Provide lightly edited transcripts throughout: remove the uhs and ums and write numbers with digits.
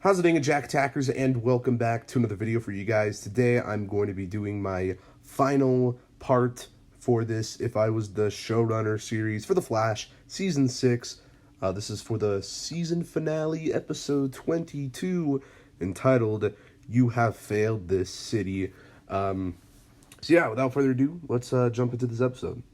How's it going, Jack Attackers, and welcome back to another video for you guys. Today I'm going to be doing my final part for this If I Was the Showrunner series for The Flash, Season 6. This is for the season finale, episode 22, entitled, You Have Failed This City. So yeah, without further ado, let's jump into this episode.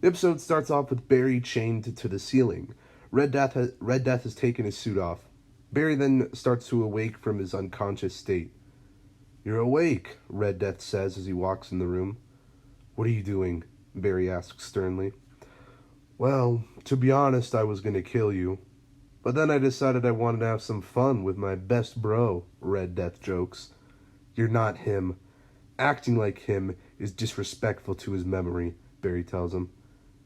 The episode starts off with Barry chained to the ceiling. Red Death has taken his suit off. Barry then starts to awake from his unconscious state. "You're awake," Red Death says as he walks in the room. "What are you doing?" Barry asks sternly. "Well, to be honest, I was gonna kill you. But then I decided I wanted to have some fun with my best bro," Red Death jokes. "You're not him. Acting like him is disrespectful to his memory," Barry tells him.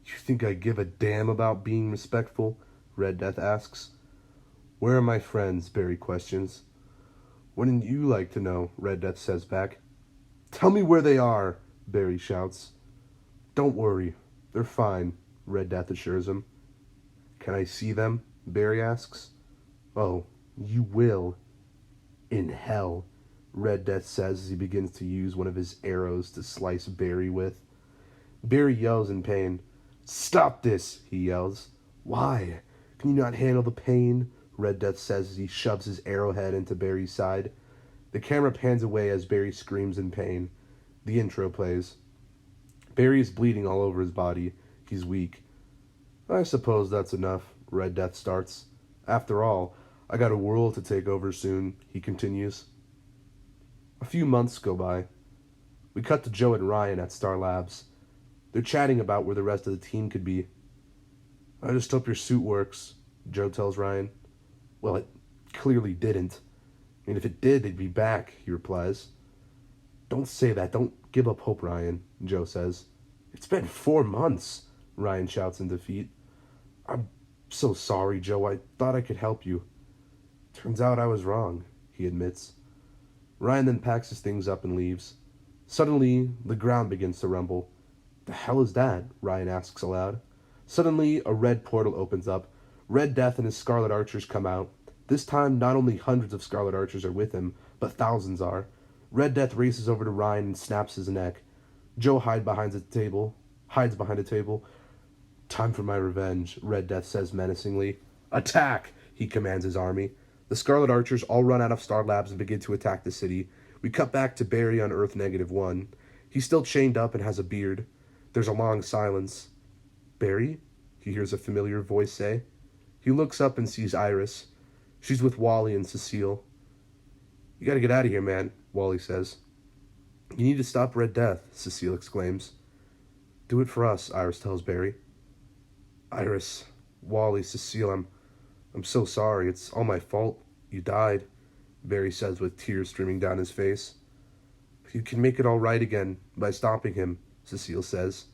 "You think I give a damn about being respectful?" Red Death asks. "Where are my friends?" Barry questions. "Wouldn't you like to know?" Red Death says back. "Tell me where they are," Barry shouts. "Don't worry, they're fine," Red Death assures him. "Can I see them?" Barry asks. "Oh, you will. In hell," Red Death says as he begins to use one of his arrows to slice Barry with. Barry yells in pain. "Stop this," he yells. "Why? Can you not handle the pain?" Red Death says as he shoves his arrowhead into Barry's side. The camera pans away as Barry screams in pain. The intro plays. Barry is bleeding all over his body. He's weak. "I suppose that's enough," Red Death starts. "After all, I got a world to take over soon," he continues. A few months go by. We cut to Joe and Ryan at Star Labs. They're chatting about where the rest of the team could be. "I just hope your suit works," Joe tells Ryan. "Well, it clearly didn't. I mean, if it did, they'd be back," he replies. "Don't say that. Don't give up hope, Ryan," Joe says. "It's been 4 months," Ryan shouts in defeat. "I'm so sorry, Joe. I thought I could help you." "Turns out I was wrong," he admits. Ryan then packs his things up and leaves. Suddenly, the ground begins to rumble. "The hell is that?" Ryan asks aloud. Suddenly, a red portal opens up. Red Death and his Scarlet Archers come out. This time, not only hundreds of Scarlet Archers are with him, but thousands are. Red Death races over to Ryan and snaps his neck. Joe hides behind a table. "Time for my revenge," Red Death says menacingly. "Attack!" he commands his army. The Scarlet Archers all run out of Star Labs and begin to attack the city. We cut back to Barry on Earth -1. He's still chained up and has a beard. There's a long silence. "Barry?" he hears a familiar voice say. He looks up and sees Iris. She's with Wally and Cecile. "You gotta get out of here, man," Wally says. "You need to stop Red Death," Cecile exclaims. "Do it for us," Iris tells Barry. "Iris, Wally, Cecile, I'm so sorry. It's all my fault. You died," Barry says with tears streaming down his face. "You can make it all right again by stopping him," Cecile says.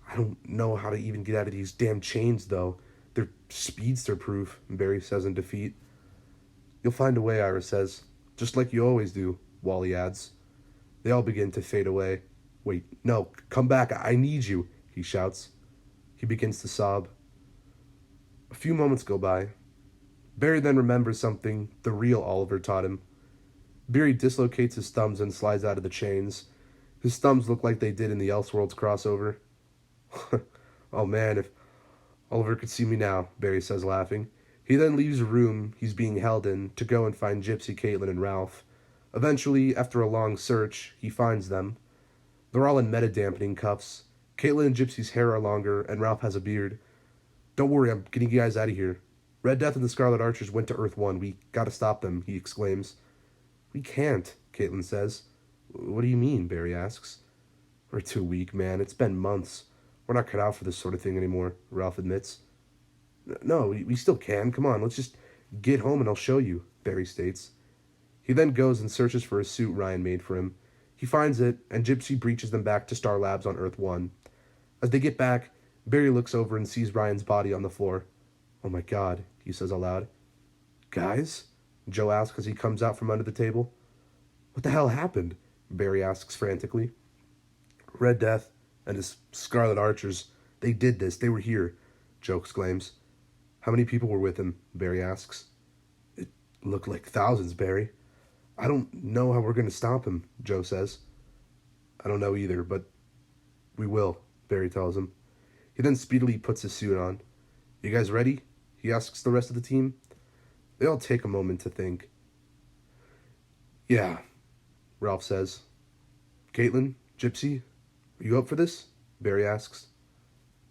"I don't know how to even get out of these damn chains, though. They're speedster-proof," Barry says in defeat. "You'll find a way," Iris says. "Just like you always do," Wally adds. They all begin to fade away. "Wait, no, come back, I need you," he shouts. He begins to sob. A few moments go by. Barry then remembers something the real Oliver taught him. Barry dislocates his thumbs and slides out of the chains. His thumbs look like they did in the Elseworlds crossover. "Oh man, if Oliver could see me now," Barry says, laughing. He then leaves the room he's being held in to go and find Gypsy, Caitlin, and Ralph. Eventually, after a long search, he finds them. They're all in meta-dampening cuffs. Caitlin and Gypsy's hair are longer, and Ralph has a beard. "Don't worry, I'm getting you guys out of here. Red Death and the Scarlet Archers went to Earth-1. We gotta stop them," he exclaims. "We can't," Caitlin says. "What do you mean?" Barry asks. "We're too weak, man. It's been months. We're not cut out for this sort of thing anymore," Ralph admits. "No, we still can. Come on, let's just get home and I'll show you," Barry states. He then goes and searches for a suit Ryan made for him. He finds it, and Gypsy breaches them back to Star Labs on Earth-1. As they get back, Barry looks over and sees Ryan's body on the floor. "Oh my God," he says aloud. "Guys?" Joe asks as he comes out from under the table. "What the hell happened?" Barry asks frantically. "Red Death and his Scarlet Archers, they did this. They were here," Joe exclaims. "How many people were with him?" Barry asks. Look like thousands, Barry. I don't know how we're going to stop him, Joe says. I don't know either, but we will, Barry tells him. He then speedily puts his suit on. You guys ready? He asks the rest of the team. They all take a moment to think. Yeah, Ralph says. Caitlin, Gypsy, are you up for this? Barry asks.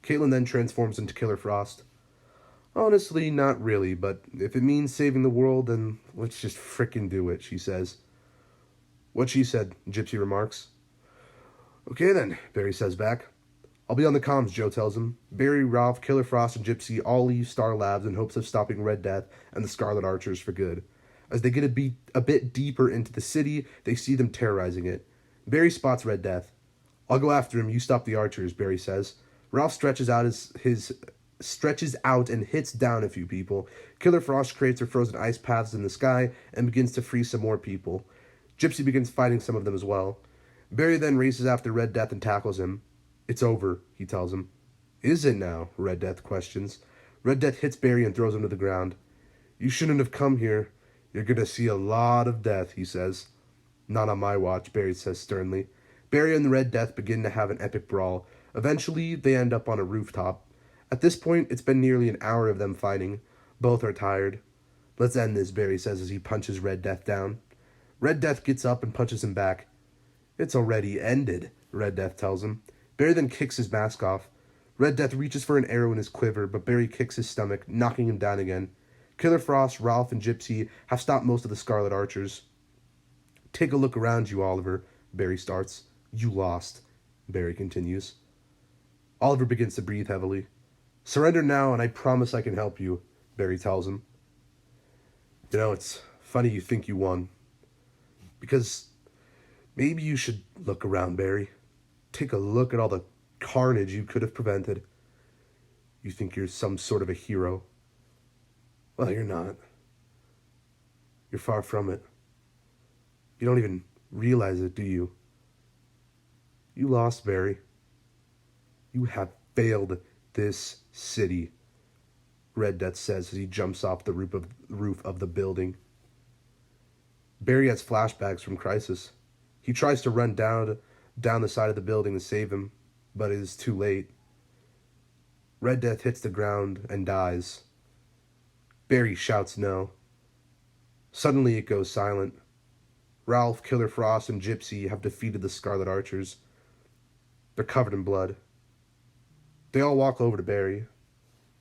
Caitlin then transforms into Killer Frost. Honestly, not really, but if it means saving the world, then let's just frickin' do it, she says. What she said, Gypsy remarks. Okay then, Barry says back. I'll be on the comms, Joe tells him. Barry, Ralph, Killer Frost, and Gypsy all leave Star Labs in hopes of stopping Red Death and the Scarlet Archers for good. As they get a bit deeper into the city, they see them terrorizing it. Barry spots Red Death. I'll go after him, you stop the Archers, Barry says. Ralph stretches out and hits down a few people. Killer Frost creates her frozen ice paths in the sky and begins to free some more people. Gypsy begins fighting some of them as well. Barry then races after Red Death and tackles him. It's over, he tells him. Is it now? Red Death questions. Red Death hits Barry and throws him to the ground. You shouldn't have come here. You're gonna see a lot of death, he says. Not on my watch, Barry says sternly. Barry and the Red Death begin to have an epic brawl. Eventually, they end up on a rooftop. At this point, it's been nearly an hour of them fighting. Both are tired. Let's end this, Barry says as he punches Red Death down. Red Death gets up and punches him back. It's already ended, Red Death tells him. Barry then kicks his mask off. Red Death reaches for an arrow in his quiver, but Barry kicks his stomach, knocking him down again. Killer Frost, Ralph, and Gypsy have stopped most of the Scarlet Archers. Take a look around you, Oliver, Barry starts. You lost, Barry continues. Oliver begins to breathe heavily. Surrender now, and I promise I can help you, Barry tells him. You know, it's funny you think you won. Because maybe you should look around, Barry. Take a look at all the carnage you could have prevented. You think you're some sort of a hero. Well, you're not. You're far from it. You don't even realize it, do you? You lost, Barry. You have failed this city, Red Death says as he jumps off the roof of the building. Barry has flashbacks from Crisis. He tries to run down the side of the building to save him, but it is too late. Red Death hits the ground and dies. Barry shouts no. Suddenly it goes silent. Ralph, Killer Frost, and Gypsy have defeated the Scarlet Archers. They're covered in blood. They all walk over to Barry.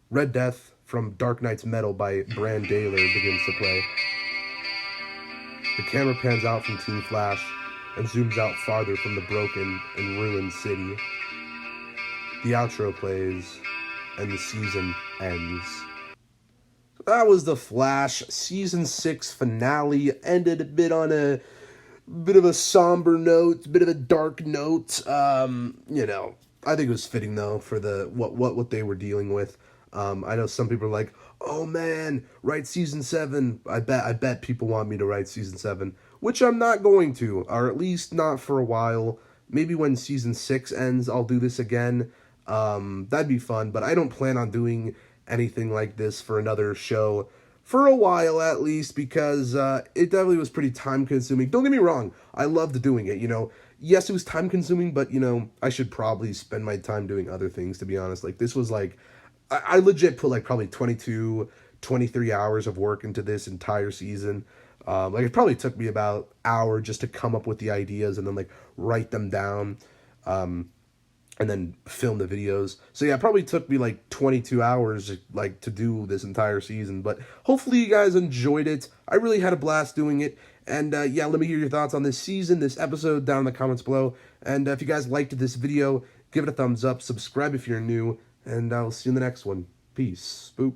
Red Death from Dark Knight's Metal by Bran Daler begins to play. The camera pans out from Team Flash and zooms out farther from the broken and ruined city. The outro plays, and the season ends. That was The Flash Season 6 finale. Ended a bit on a bit of a somber note, a bit of a dark note. I think it was fitting though for the what they were dealing with. I know some people are like, "Oh man, write season 7." I bet people want me to write season 7, which I'm not going to, or at least not for a while. Maybe when season 6 ends, I'll do this again. That'd be fun, but I don't plan on doing anything like this for another show for a while at least, because it definitely was pretty time consuming. Don't get me wrong, I loved doing it, Yes, it was time consuming, but I should probably spend my time doing other things, to be honest. Like, this was like, I legit put like probably 22, 23 hours of work into this entire season. It probably took me about an hour just to come up with the ideas and then like write them down, and then film the videos. So yeah, it probably took me like 22 hours like to do this entire season, but hopefully you guys enjoyed it. I really had a blast doing it. And yeah, let me hear your thoughts on this season, this episode, down in the comments below. And if you guys liked this video, give it a thumbs up, subscribe if you're new, and I'll see you in the next one. Peace. Boop.